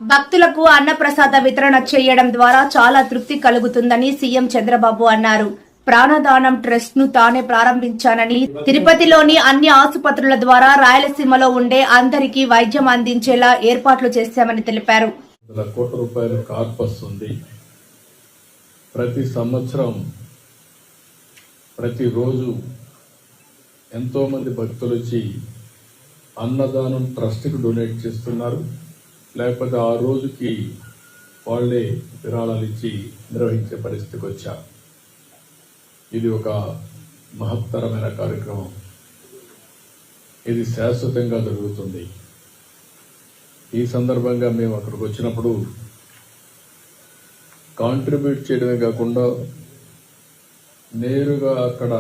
భక్తులకు అన్నప్రసాద వితరణ చేయడం ద్వారా చాలా తృప్తి కలుగుతుందని సీఎం చంద్రబాబు అన్నారు. ప్రాణదానం ట్రస్ట్ ను తానే ప్రారంభించానని, తిరుపతిలోని అన్ని ఆసుపత్రుల ద్వారా రాయలసీమలో ఉండే అందరికీ వైద్యం అందించేలా ఏర్పాట్లు చేశామని తెలిపారు. కోట్ల రూపాయల కార్పస్ ఉంది. ప్రతి సంవత్సరం ప్రతిరోజు ఎంతో మంది భక్తులు వచ్చి అన్నదానం ట్రస్ట్కి డొనేట్ చేస్తున్నారు. లేకపోతే ఆ రోజుకి వాళ్లే విరాళాలు ఇచ్చి నిర్వహించే పరిస్థితికి వచ్చారు. ఇది ఒక మహత్తరమైన కార్యక్రమం. ఇది శాశ్వతంగా జరుగుతుంది. ఈ సందర్భంగా మేము అక్కడికి వచ్చినప్పుడు కాంట్రిబ్యూట్ చేయడమే కాకుండా నేరుగా అక్కడ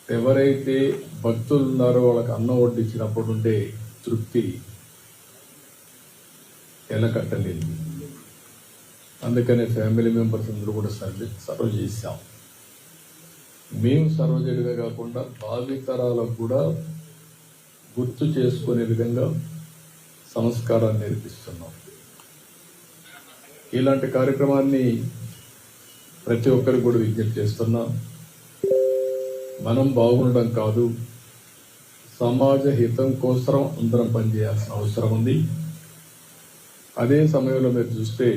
ఎవరైతే భక్తులు ఉన్నారో వాళ్ళకి అన్నం వడ్డించినప్పుడు ఉండే తృప్తి ఎలకట్టలేదు. అందుకనే ఫ్యామిలీ మెంబర్స్ అందరూ కూడా సర్వ్ చేశాం. మేము సర్వ్ చేయడమే కాకుండా భావితరాలకు కూడా గుర్తు చేసుకునే విధంగా సంస్కారాన్ని నేర్పిస్తున్నాం. ఇలాంటి కార్యక్రమాన్ని ప్రతి ఒక్కరికి కూడా విజ్ఞప్తి చేస్తున్నాం. మనం బాగుండడం కాదు, సమాజ హితం కోసం అందరం పనిచేయాల్సిన అవసరం ఉంది. అదే సమయంలో మీరు చూస్తే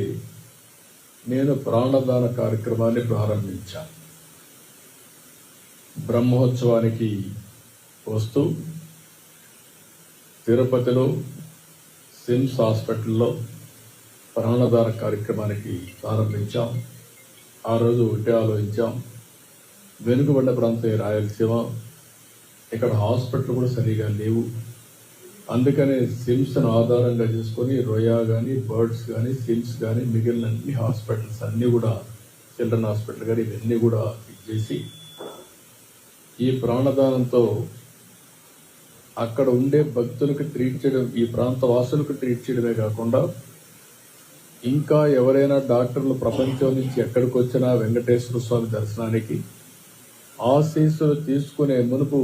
నేను ప్రాణదాన కార్యక్రమాన్ని ప్రారంభించాను. బ్రహ్మోత్సవానికి వస్తూ తిరుపతిలో సిమ్స్ హాస్పిటల్లో ప్రాణదాన కార్యక్రమానికి ప్రారంభించాం. ఆ రోజు ఒకటే ఆలోచించాం, వెనుకబడ్డ ప్రాంతం రాయలసీమ, ఇక్కడ హాస్పిటల్ కూడా సరిగా లేవు. అందుకనే సిమ్స్ను ఆధారంగా చేసుకొని రోయా కానీ, బర్డ్స్ కానీ, సిమ్స్ కానీ, మిగిలిన అన్ని హాస్పిటల్స్ అన్నీ కూడా, చిల్డ్రన్ హాస్పిటల్ కానీ ఇవన్నీ కూడా ఇచ్చేసి ఈ ప్రాణదానంతో అక్కడ ఉండే భక్తులకు ట్రీట్ చేయడం, ఈ ప్రాంత వాసులకు ట్రీట్ చేయడమే కాకుండా ఇంకా ఎవరైనా డాక్టర్లు ప్రపంచం నుంచి ఎక్కడికి వచ్చినా వెంకటేశ్వర స్వామి దర్శనానికి ఆశీస్సులు తీసుకునే మునుపు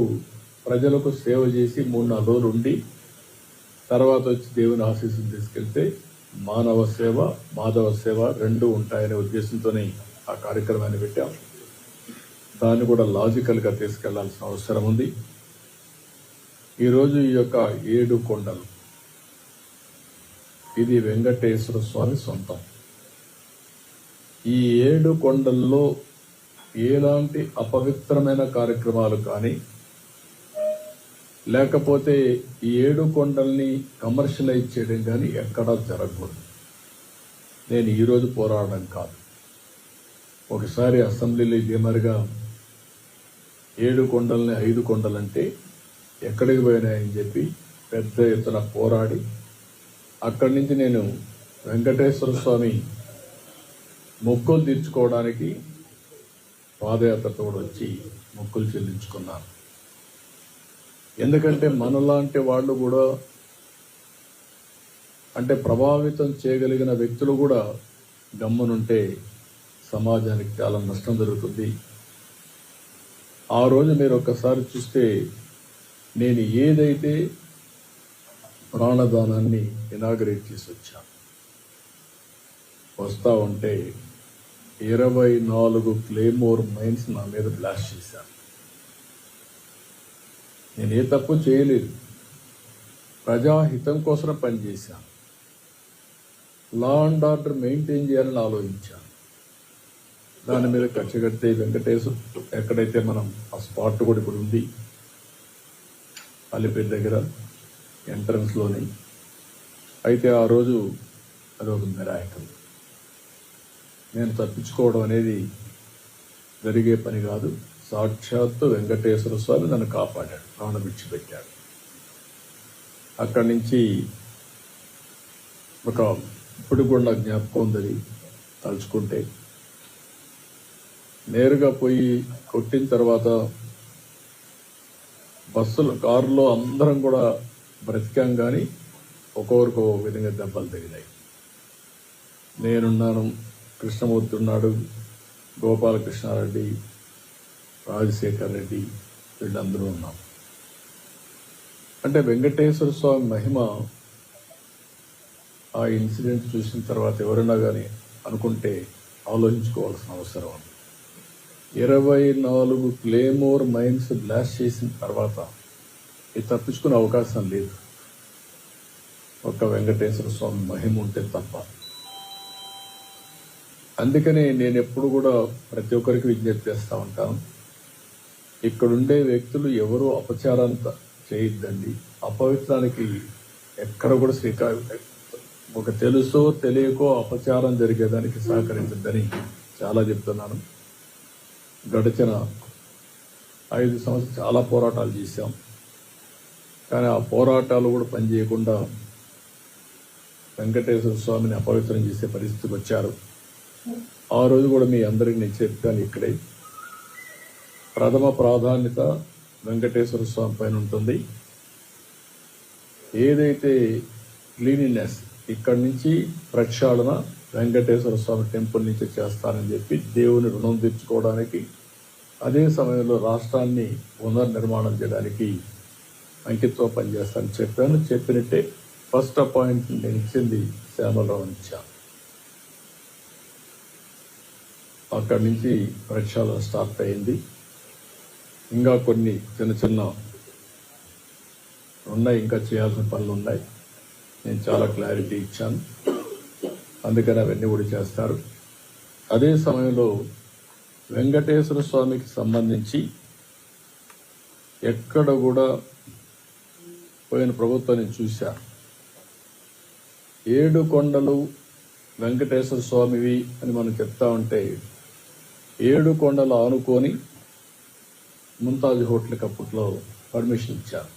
ప్రజలకు సేవ చేసి 3-4 రోజులు ఉండి తర్వాత వచ్చి దేవుని ఆశీస్సులు తీసుకెళ్తే మానవ సేవ, మాధవ సేవ రెండూ ఉంటాయనే ఉద్దేశంతోనే ఆ కార్యక్రమాన్ని పెట్టాం. దాన్ని కూడా లాజికల్గా తీసుకెళ్లాల్సిన అవసరం ఉంది. ఈరోజు ఈ యొక్క 7 కొండలు, ఇది వెంకటేశ్వర స్వామి సొంతం. ఈ 7 కొండల్లో ఎలాంటి అపవిత్రమైన కార్యక్రమాలు కానీ, లేకపోతే ఈ 7 కొండల్ని కమర్షియలైజ్ చేయడం కానీ ఎక్కడా జరగకూడదు. నేను ఈరోజు పోరాడడం కాదు. ఒకసారి అసెంబ్లీలో ఇదేమరిగా 7 కొండల్ని 5 కొండలంటే ఎక్కడికి పోయినాయని చెప్పి పెద్ద ఎత్తున పోరాడి అక్కడి నుంచి నేను వెంకటేశ్వర స్వామి మొక్కులు తీర్చుకోవడానికి పాదయాత్రతో కూడా వచ్చి మొక్కులు చెల్లించుకున్నాను. ఎందుకంటే మనలాంటి వాళ్ళు కూడా, అంటే ప్రభావితం చేయగలిగిన వ్యక్తులు కూడా గమ్మునుంటే సమాజానికి చాలా నష్టం జరుగుతుంది. ఆ రోజు మీరు ఒక్కసారి చూస్తే నేను ఏదైతే ప్రాణదానాన్ని ఇనాగరేట్ చేసి వచ్చాను, వస్తా ఉంటే 24 క్లేమోర్ మైన్స్ నా మీద బ్లాస్ట్ చేశాను. నేను ఏ తప్పు చేయలేదు, ప్రజాహితం కోసం పనిచేశాను. లా అండ్ ఆర్డర్ మెయింటైన్ చేయాలని ఆలోచించాను. దాని మీద ఖర్చు కడితే వెంకటేశ్వర ఎక్కడైతే మనం ఆ స్పాట్ కూడా ఇప్పుడు ఉంది, అలిపేట దగ్గర ఎంట్రన్స్లోని. అయితే ఆ రోజు అదొక మిరాకిల్. నేను తప్పించుకోవడం అనేది జరిగే పని కాదు. సాక్షాత్తు వెంకటేశ్వర స్వామి నన్ను కాపాడాడు, ప్రాణం విడిచిపెట్టాడు. అక్కడి నుంచి ఒక ఇప్పుడు కూడా నాకు జ్ఞాపకం ఉందని తలుచుకుంటే, నేరుగా పోయి కొట్టిన తర్వాత బస్సులు, కారులో అందరం కూడా బ్రతికాం, కానీ ఒక్కొక్కరికి ఒక విధంగా దెబ్బలు తగిలాయి. నేనున్నాను, కృష్ణమూర్తి ఉన్నాడు, గోపాలకృష్ణారెడ్డి, రాజశేఖర్ రెడ్డి, వీళ్ళందరూ ఉన్నాం. అంటే వెంకటేశ్వర స్వామి మహిమ ఆ ఇన్సిడెంట్ చూసిన తర్వాత ఎవరైనా కానీ అనుకుంటే ఆలోచించుకోవాల్సిన అవసరం ఉంది. 24 క్లేమోర్ మైన్స్ బ్లాస్ట్ చేసిన తర్వాత ఇది తప్పించుకునే అవకాశం లేదు, ఒక్క వెంకటేశ్వర స్వామి మహిమ ఉంటే తప్ప. అందుకనే నేను ఎప్పుడు కూడా ప్రతి ఒక్కరికి విజ్ఞప్తి చేస్తూ ఉంటాను, ఇక్కడుండే వ్యక్తులు ఎవరూ అపచారాన్ని చేయొద్దండి. అపవిత్రానికి ఎక్కడ కూడా ఒక తెలుసో తెలియకో అపచారం జరిగేదానికి సహకరించద్దని చాలా చెప్తున్నాను. గడిచిన 5 సంవత్సరాలు చాలా పోరాటాలు చేశాం, కానీ ఆ పోరాటాలు కూడా పనిచేయకుండా వెంకటేశ్వర స్వామిని అపవిత్రం చేసే పరిస్థితికి వచ్చారు. ఆ రోజు కూడా మీ అందరికీ నేను చెప్పాను, ఇక్కడే ప్రథమ ప్రాధాన్యత వెంకటేశ్వర స్వామి పైన ఉంటుంది. ఏదైతే క్లీనినెస్ ఇక్కడి నుంచి ప్రక్షాళన వెంకటేశ్వర స్వామి టెంపుల్ నుంచి చేస్తానని చెప్పి దేవుని రుణం తీర్చుకోవడానికి, అదే సమయంలో రాష్ట్రాన్ని పునర్నిర్మాణం చేయడానికి అంకిత్వం పనిచేస్తానని చెప్పాను. చెప్పినట్టే ఫస్ట్ అపాయింట్మెంట్ నేను ఇచ్చింది శ్యామలరావు ఇచ్చాను. అక్కడి నుంచి ప్రక్షాళన స్టార్ట్ అయింది. ఇంకా కొన్ని చిన్న చిన్న ఉన్నాయి, ఇంకా చేయాల్సిన పనులు ఉన్నాయి. నేను చాలా క్లారిటీ ఇచ్చాను, అందుకని అవన్నీ కూడా చేస్తారు. అదే సమయంలో వెంకటేశ్వర స్వామికి సంబంధించి ఎక్కడ కూడా పోయిన ప్రభుత్వం నేను చూశాను, 7 కొండలు వెంకటేశ్వర స్వామివి అని మనం చెప్తా ఉంటే 7 కొండలు ఆనుకొని ముంతాజ్ హోటల్కి అప్పట్లో పర్మిషన్ ఇచ్చారు.